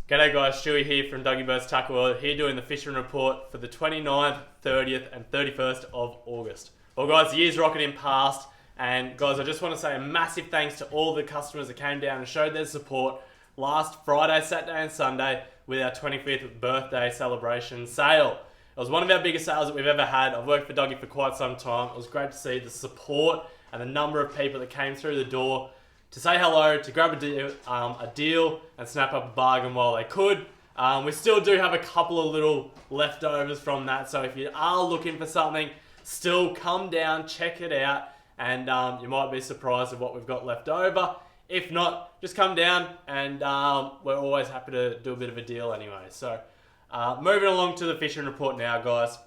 G'day guys, Stewie here from Dougie Bird's Tackle World, here doing the fishing report for the 29th, 30th and 31st of August. Well guys, the year's rocketing past, and guys, I just want to say a massive thanks to all the customers that came down and showed their support last Friday, Saturday and Sunday with our 25th birthday celebration sale. It was one of our biggest sales that we've ever had. I've worked for Dougie for quite some time. It was great to see the support and the number of people that came through the door to say hello, to grab a deal and snap up a bargain while they could. We still do have a couple of little leftovers from that, so if you are looking for something, still come down, check it out, and you might be surprised at what we've got left over. If not, just come down, and we're always happy to do a bit of a deal anyway. So moving along to the fishing report now, guys.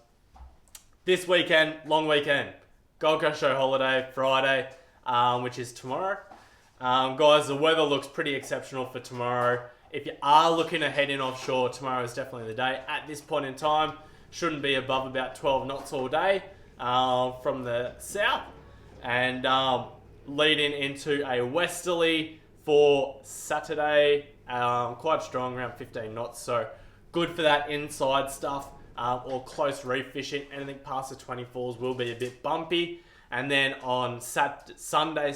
This weekend, long weekend, Gold Coast Show holiday, Friday, which is tomorrow. Guys, the weather looks pretty exceptional for tomorrow. If you are looking to head in offshore, tomorrow is definitely the day. At this point in time, shouldn't be above about 12 knots all day from the south. And leading into a westerly for Saturday, quite strong, around 15 knots. So good for that inside stuff or close reef fishing. Anything past the 24s will be a bit bumpy. And then on Sunday,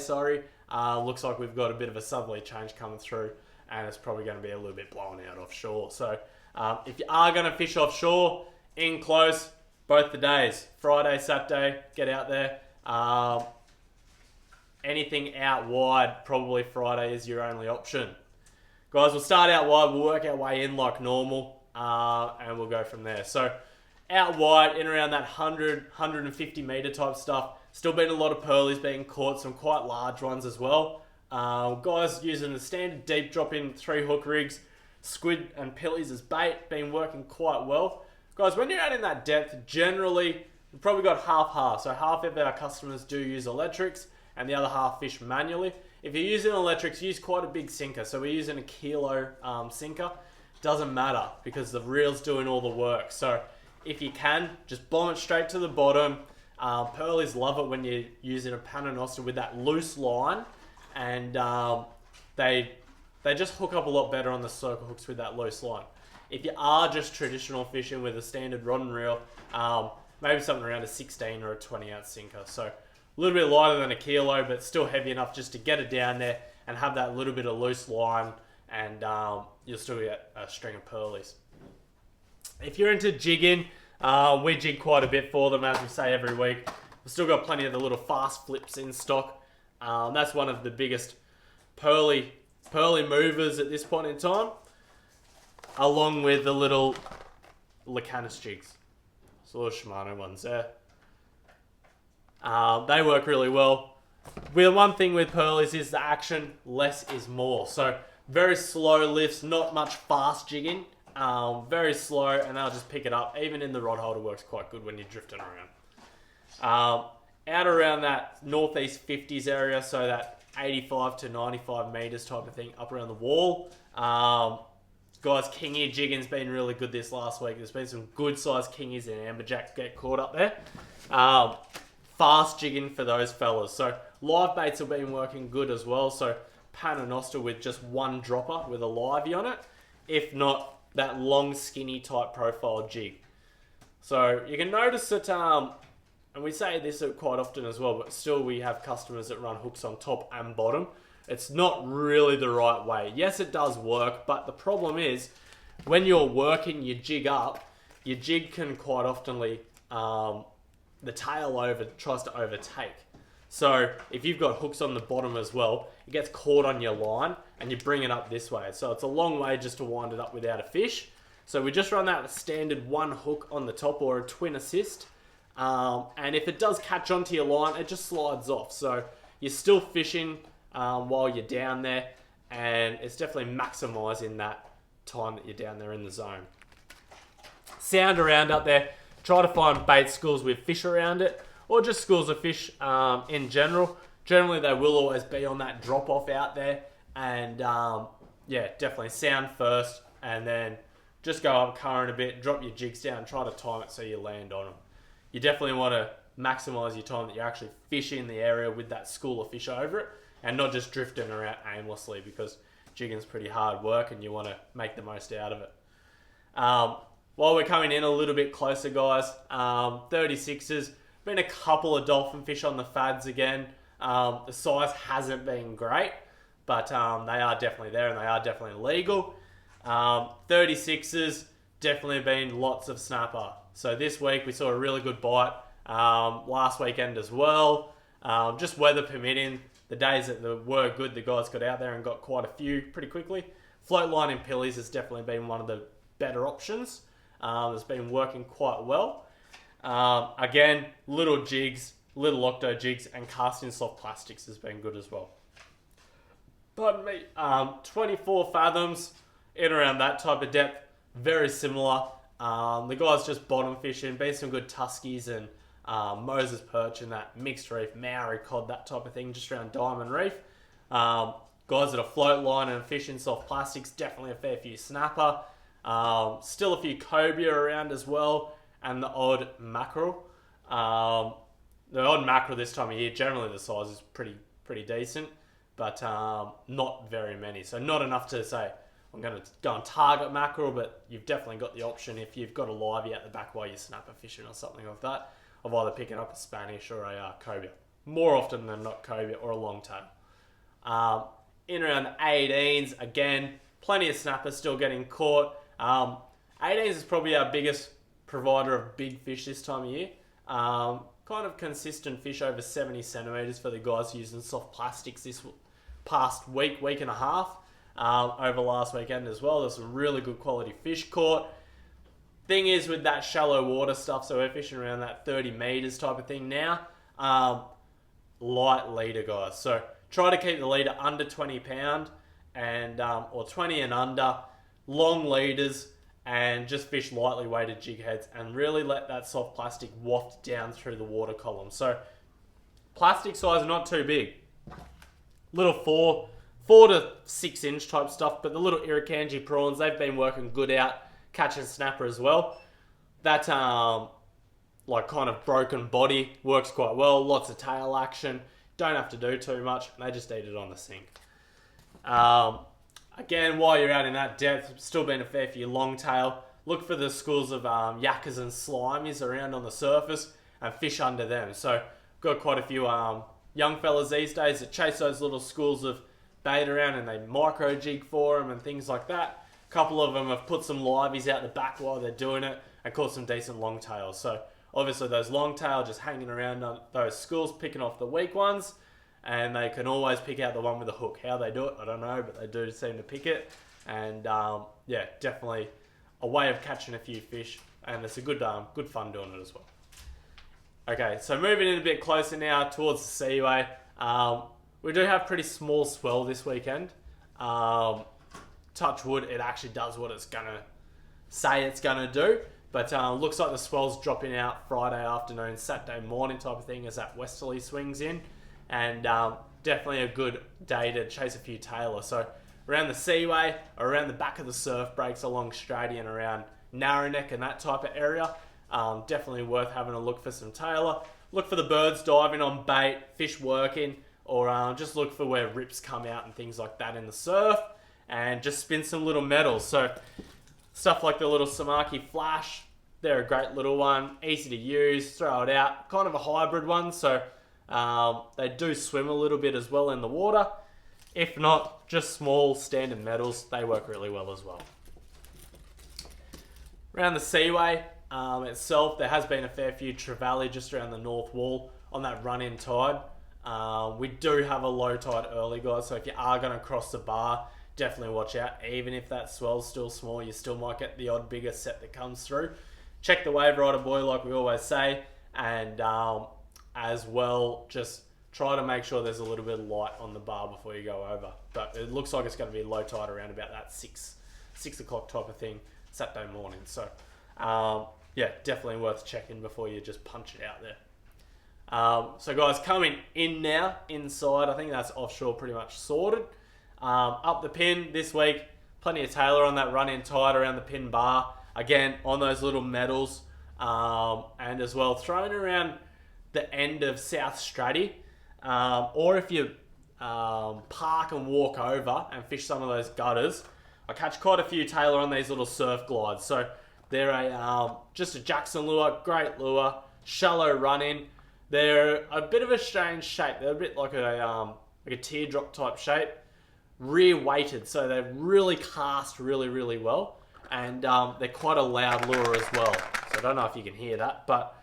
looks like we've got a bit of a southerly change coming through, and it's probably going to be a little bit blown out offshore. So if you are going to fish offshore, in close, both the days, Friday, Saturday, get out there. Anything out wide, probably Friday is your only option. Guys, we'll start out wide, we'll work our way in like normal, and we'll go from there. So out wide, in around that 100, 150 metre type stuff. Still been a lot of pearlies being caught, some quite large ones as well. Guys using the standard deep drop in 3 hook rigs, squid and pillies as bait, been working quite well. Guys, when you're out in that depth, generally, we've probably got half-half. So half of our customers do use electrics and the other half fish manually. If you're using electrics, use quite a big sinker. So we're using a kilo sinker. Doesn't matter because the reel's doing all the work. So if you can, just bomb it straight to the bottom. Pearlies love it when you're using a panonoster with that loose line, and they just hook up a lot better on the circle hooks with that loose line. If you are just traditional fishing with a standard rod and reel, maybe something around a 16 or a 20 ounce sinker. So a little bit lighter than a kilo, but still heavy enough just to get it down there and have that little bit of loose line, and you'll still get a string of pearlies. If you're into jigging, we jig quite a bit for them, as we say every week. We've still got plenty of the little fast flips in stock. That's one of the biggest pearly movers at this point in time, along with the little Lacanis jigs. So little Shimano ones there. They work really well. The one thing with pearlies is the action, less is more. So very slow lifts, not much fast jigging. Very slow, and they'll just pick it up. Even in the rod holder works quite good when you're drifting around. Out around that northeast 50s area, so that 85 to 95 meters type of thing, up around the wall. Guys, king ear jigging's been really good this last week. There's been some good sized king ears and amberjacks get caught up there. Fast jigging for those fellas. So live baits have been working good as well. So panonoster with just one dropper with a livey on it. If not, that long skinny type profile jig. So you can notice that, and we say this quite often as well, but still we have customers that run hooks on top and bottom. It's not really the right way. Yes, it does work, but the problem is when you're working your jig up, your jig can quite oftenly, the tail tries to overtake. So if you've got hooks on the bottom as well, it gets caught on your line and you bring it up this way. So it's a long way just to wind it up without a fish. So we just run that standard one hook on the top or a twin assist. And if it does catch onto your line, it just slides off. So you're still fishing while you're down there, and it's definitely maximizing that time that you're down there in the zone. Sound around up there. Try to find bait schools with fish around it, or just schools of fish in general. Generally, they will always be on that drop off out there. And yeah, definitely sound first, and then just go up current a bit, drop your jigs down, try to time it so you land on them. You definitely want to maximize your time that you're actually fishing the area with that school of fish over it, and not just drifting around aimlessly, because jigging's pretty hard work and you want to make the most out of it. While we're coming in a little bit closer, guys, 36s, been a couple of dolphin fish on the fads again. The size hasn't been great, but they are definitely there and they are definitely legal. 36s, definitely been lots of snapper. So this week we saw a really good bite. Last weekend as well. Just weather permitting, the days that were good, the guys got out there and got quite a few pretty quickly. Float line and pillies has definitely been one of the better options. It's been working quite well. Again, little jigs, little octo jigs, and casting soft plastics has been good as well. Pardon me. 24 fathoms, in around that type of depth, very similar. The guys just bottom fishing, been some good tuskies and Moses perch and that mixed reef, Maori cod, that type of thing, just around Diamond Reef. Guys that are float line and fishing soft plastics, definitely a fair few snapper. Still a few cobia around as well, and the odd mackerel. The odd mackerel this time of year, generally the size is pretty decent, but not very many. So not enough to say I'm going to go and target mackerel, but you've definitely got the option if you've got a livey at the back while you're snapper fishing or something like that, of either picking up a Spanish or a cobia. More often than not cobia or a long tail. In around the 18s, again, plenty of snappers still getting caught. 18s is probably our biggest provider of big fish this time of year. Kind of consistent fish over 70 centimetres for the guys using soft plastics this past week and a half. Over last weekend as well. There's some really good quality fish caught. Thing is with that shallow water stuff, so we're fishing around that 30 metres type of thing now. Light leader, guys. So try to keep the leader under 20 pound and or 20 and under. Long leaders and just fish lightly weighted jig heads and really let that soft plastic waft down through the water column. So plastic size not too big. Little 4 to 6 inch type stuff, but the little irukandji prawns, they've been working good out catching snapper as well. That like kind of broken body works quite well. Lots of tail action. Don't have to do too much. They just eat it on the sink. Again, while you're out in that depth, still been a fair few long tail. Look for the schools of yakkers and slimies around on the surface and fish under them. So got quite a few young fellas these days that chase those little schools of bait around and they micro jig for them and things like that. A couple of them have put some liveys out the back while they're doing it and caught some decent long tails. So obviously those long tail just hanging around on those schools, picking off the weak ones, and they can always pick out the one with the hook. How they do it, I don't know, but they do seem to pick it. And yeah, definitely a way of catching a few fish, and it's a good fun doing it as well. Okay, so moving in a bit closer now towards the Seaway. We do have pretty small swell this weekend. Touch wood, it actually does what it's going to say it's going to do. But looks like the swell's dropping out Friday afternoon, Saturday morning type of thing as that westerly swings in. And definitely a good day to chase a few tailor. So around the Seaway, or around the back of the surf breaks along Strady and around Narrowneck and that type of area. Definitely worth having a look for some tailor. Look for the birds diving on bait, fish working, or just look for where rips come out and things like that in the surf. And just spin some little metals. So stuff like the little Samaki Flash, they're a great little one, easy to use, throw it out. Kind of a hybrid one, so they do swim a little bit as well in the water. If not, just small standard metals, they work really well as well. Around the Seaway itself, there has been a fair few trevally just around the north wall on that run-in tide. We do have a low tide early, guys, so if you are going to cross the bar, definitely watch out. Even if that swell's still small, you still might get the odd bigger set that comes through. Check the wave rider buoy like we always say, and as well, just try to make sure there's a little bit of light on the bar before you go over. But it looks like it's going to be low tide around about that 6 o'clock type of thing Saturday morning. So yeah, definitely worth checking before you just punch it out there. So guys, coming in now, inside, I think that's offshore pretty much sorted. Up the pin this week, plenty of tailor on that run-in tide around the pin bar. Again, on those little metals, and as well thrown around the end of South Strady. Or if you're park and walk over and fish some of those gutters, I catch quite a few tailor on these little surf glides. So they're just a Jackson lure, great lure, shallow run in. They're a bit of a strange shape. They're a bit like a teardrop type shape, rear weighted, so they really cast really, really well, and they're quite a loud lure as well. So I don't know if you can hear that, but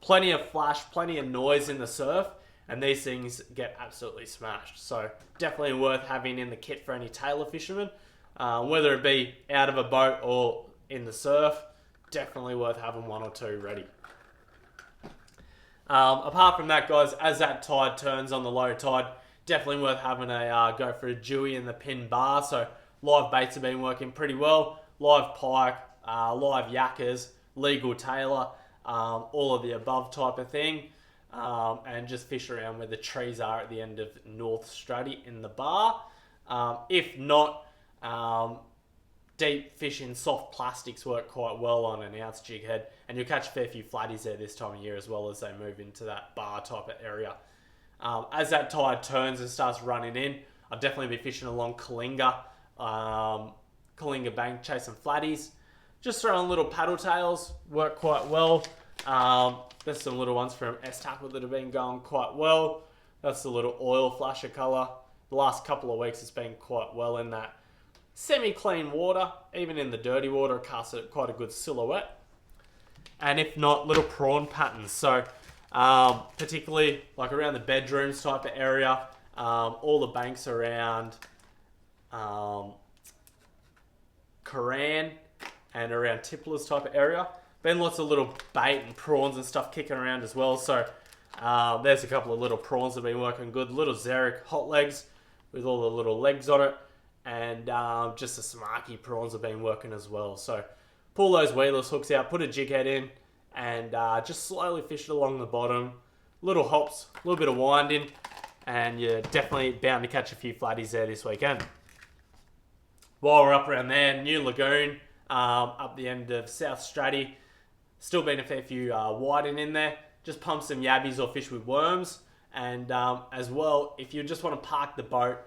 plenty of flash, plenty of noise in the surf, and these things get absolutely smashed. So definitely worth having in the kit for any tailor fishermen, whether it be out of a boat or in the surf. Definitely worth having one or two ready. Apart from that, guys, as that tide turns on the low tide, definitely worth having a go for a dewy in the pin bar. So live baits have been working pretty well. Live pike, live yakkers, legal tailor, all of the above type of thing. And just fish around where the trees are at the end of North Strutty in the bar. If not, deep fishing soft plastics work quite well on an ounce jig head, and you'll catch a fair few flatties there this time of year as well as they move into that bar type of area. As that tide turns and starts running in, I'll definitely be fishing along Kalinga Bank, chasing flatties. Just throwing little paddle tails, work quite well. There's some little ones from S-Tackle that have been going quite well. That's the little oil flasher colour. The last couple of weeks it's been quite well in that semi-clean water. Even in the dirty water, it casts quite a good silhouette. And if not, little prawn patterns. So particularly like around the bedrooms type of area, all the banks around Koran and around Tipplers type of area. Been lots of little bait and prawns and stuff kicking around as well. So there's a couple of little prawns that have been working good. Little Xeric hot legs with all the little legs on it. And just the smarky prawns have been working as well. So pull those weedless hooks out, put a jig head in, and just slowly fish it along the bottom. Little hops, a little bit of winding, and you're definitely bound to catch a few flatties there this weekend. While we're up around there, New Lagoon, up the end of South Stratty. Still been a fair few whiting in there. Just pump some yabbies or fish with worms. And as well, if you just want to park the boat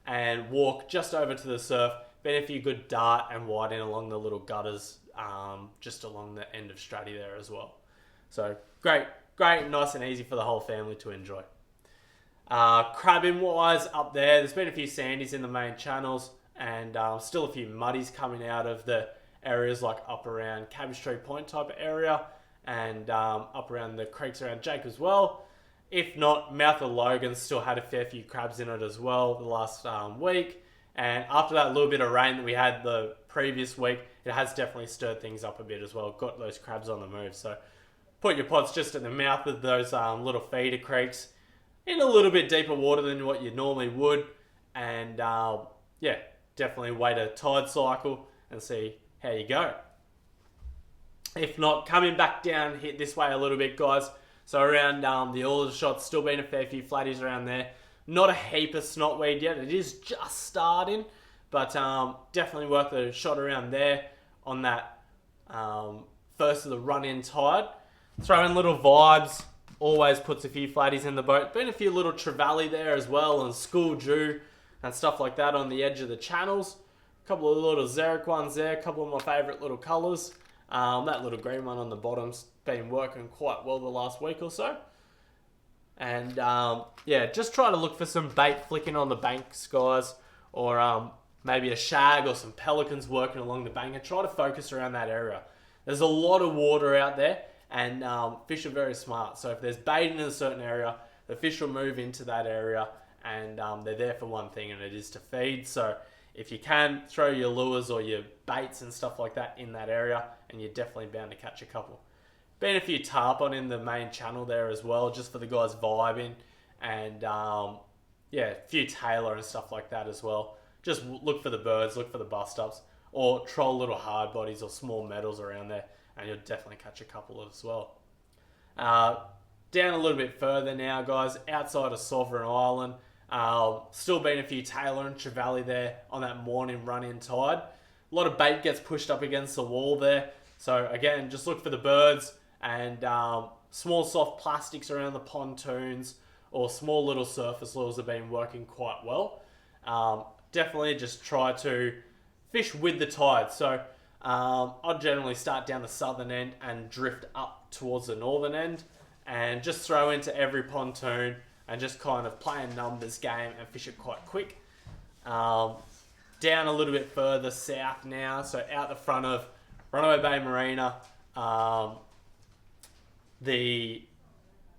and walk just over to the surf, been a few good dart and whiting along the little gutters, just along the end of Stratty there as well. So great, nice and easy for the whole family to enjoy. Crabbing wise up there's been a few sandies in the main channels, and still a few muddies coming out of the areas like up around Cabbage Tree Point type of area, and up around the creeks around Jake as well. If not, Mouth of Logan still had a fair few crabs in it as well the last week. And after that little bit of rain that we had the previous week, it has definitely stirred things up a bit as well. Got those crabs on the move. So put your pots just at the mouth of those little feeder creeks in a little bit deeper water than what you normally would. And yeah, definitely wait a tide cycle and see how you go. If not, coming back down hit this way a little bit, guys. So around the Aldershot, still been a fair few flatties around there. Not a heap of snotweed yet. It is just starting, but definitely worth a shot around there on that first of the run-in tide. Throwing little vibes, always puts a few flatties in the boat. Been a few little trevally there as well, and school dew and stuff like that on the edge of the channels. A couple of little Xeric ones there, a couple of my favourite little colours. That little green one on the bottom's been working quite well the last week or so. And yeah, just try to look for some bait flicking on the banks, guys, or maybe a shag or some pelicans working along the bank, and try to focus around that area. There's a lot of water out there, and fish are very smart. So if there's bait in a certain area, the fish will move into that area, and they're there for one thing, and it is to feed. So if you can, throw your lures or your baits and stuff like that in that area, and you're definitely bound to catch a couple. Been a few tarpon in the main channel there as well, just for the guys vibing, and yeah, a few tailor and stuff like that as well. Just look for the birds, look for the bust-ups, or troll little hard bodies or small metals around there, and you'll definitely catch a couple as well. Down a little bit further now, guys, outside of Sovereign Island, still been a few tailor and trevally there on that morning run-in tide. A lot of bait gets pushed up against the wall there, so again, just look for the birds, and small soft plastics around the pontoons, or small little surface lures have been working quite well. Definitely just try to fish with the tide. So I'd generally start down the southern end and drift up towards the northern end and just throw into every pontoon and just kind of play a numbers game and fish it quite quick. Down a little bit further south now, so out the front of Runaway Bay Marina, the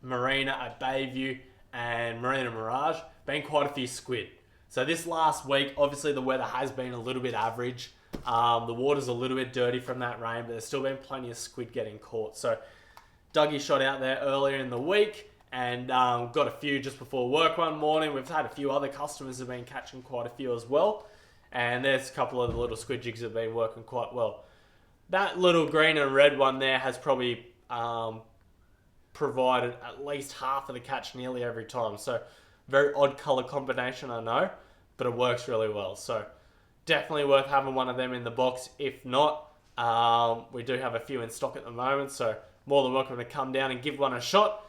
marina at Bayview and Marina Mirage, been quite a few squid. So this last week, obviously the weather has been a little bit average. The water's a little bit dirty from that rain, but there's still been plenty of squid getting caught. So Dougie shot out there earlier in the week and got a few just before work one morning. We've had a few other customers who have been catching quite a few as well. And there's a couple of the little squid jigs that have been working quite well. That little green and red one there has probably provided at least half of the catch nearly every time. So very odd colour combination, I know, but it works really well. So definitely worth having one of them in the box. If not, we do have a few in stock at the moment, so more than welcome to come down and give one a shot.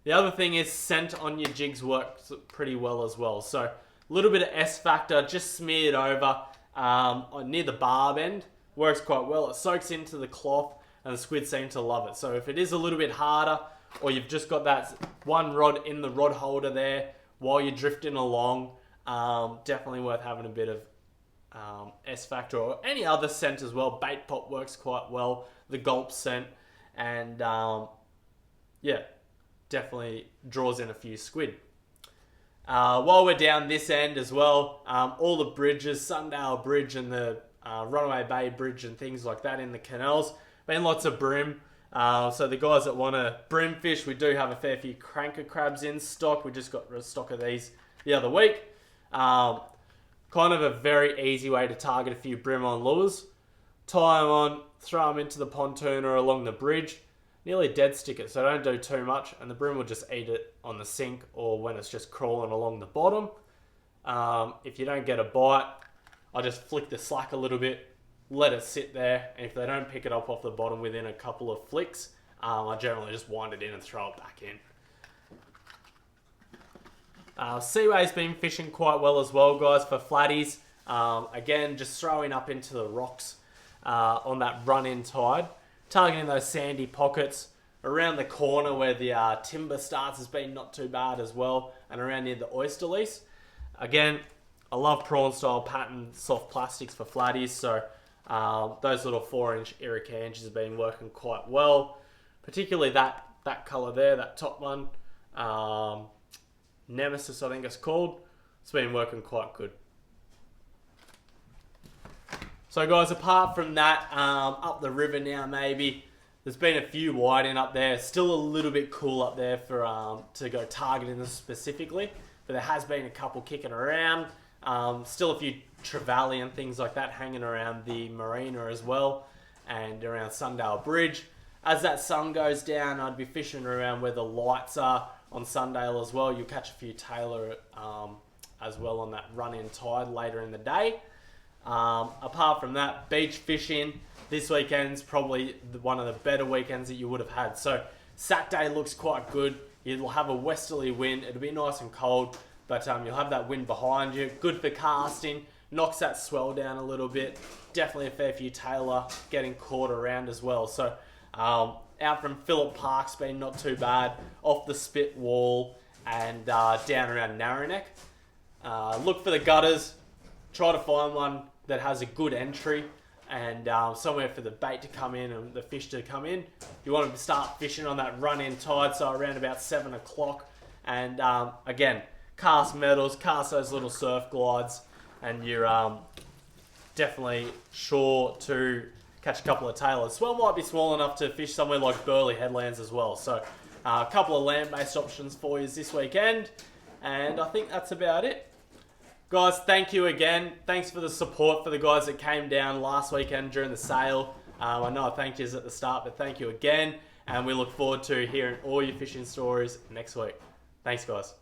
The other thing is scent on your jigs works pretty well as well. So a little bit of S factor just smeared over near the barb end. Works quite well. It soaks into the cloth and the squid seem to love it. So if it is a little bit harder, or you've just got that one rod in the rod holder there while you're drifting along, definitely worth having a bit of S factor or any other scent as well. Bait pop works quite well. The gulp scent, and yeah, definitely draws in a few squid. While we're down this end as well, all the bridges, Sundale Bridge and the Runaway Bay Bridge and things like that in the canals, been lots of bream. So the guys that want to bream fish, we do have a fair few cranker crabs in stock. We just got stock of these the other week. Kind of a very easy way to target a few bream on lures. Tie them on, throw them into the pontoon or along the bridge. Nearly dead stick it, so don't do too much, and the bream will just eat it on the sink or when it's just crawling along the bottom. If you don't get a bite, I'll just flick the slack a little bit, let it sit there, and if they don't pick it up off the bottom within a couple of flicks, I generally just wind it in and throw it back in. Seaway's been fishing quite well as well, guys, for flatties. Again, just throwing up into the rocks on that run-in tide. Targeting those sandy pockets. Around the corner where the timber starts has been not too bad as well. And around near the oyster lease. Again, I love prawn style pattern soft plastics for flatties. So those little 4-inch irricanches have been working quite well. Particularly that colour there, that top one. Nemesis, I think it's called. It's been working quite good. So guys, apart from that, up the river now maybe, there's been a few whiting up there. Still a little bit cool up there for to go targeting this specifically, but there has been a couple kicking around. Still a few trevally and things like that hanging around the marina as well, and around Sundale Bridge. As that sun goes down, I'd be fishing around where the lights are on Sundale as well. You'll catch a few tailor as well on that run-in tide later in the day. Apart from that, beach fishing this weekend's probably one of the better weekends that you would have had. So Saturday looks quite good. You'll have a westerly wind. It'll be nice and cold, but you'll have that wind behind you. Good for casting. Knocks that swell down a little bit. Definitely a fair few tailor getting caught around as well. So out from Phillip Park's been not too bad. Off the Spit Wall and down around Narrowneck. Look for the gutters. Try to find one that has a good entry and somewhere for the bait to come in and the fish to come in. You want to start fishing on that run-in tide, so around about 7 o'clock. And again, cast metals, cast those little surf glides, and you're definitely sure to catch a couple of tailors. Swell might be small enough to fish somewhere like Burleigh Headlands as well. So a couple of land-based options for you this weekend. And I think that's about it. Guys, thank you again. Thanks for the support for the guys that came down last weekend during the sale. I know I thanked you at the start, but thank you again. And we look forward to hearing all your fishing stories next week. Thanks, guys.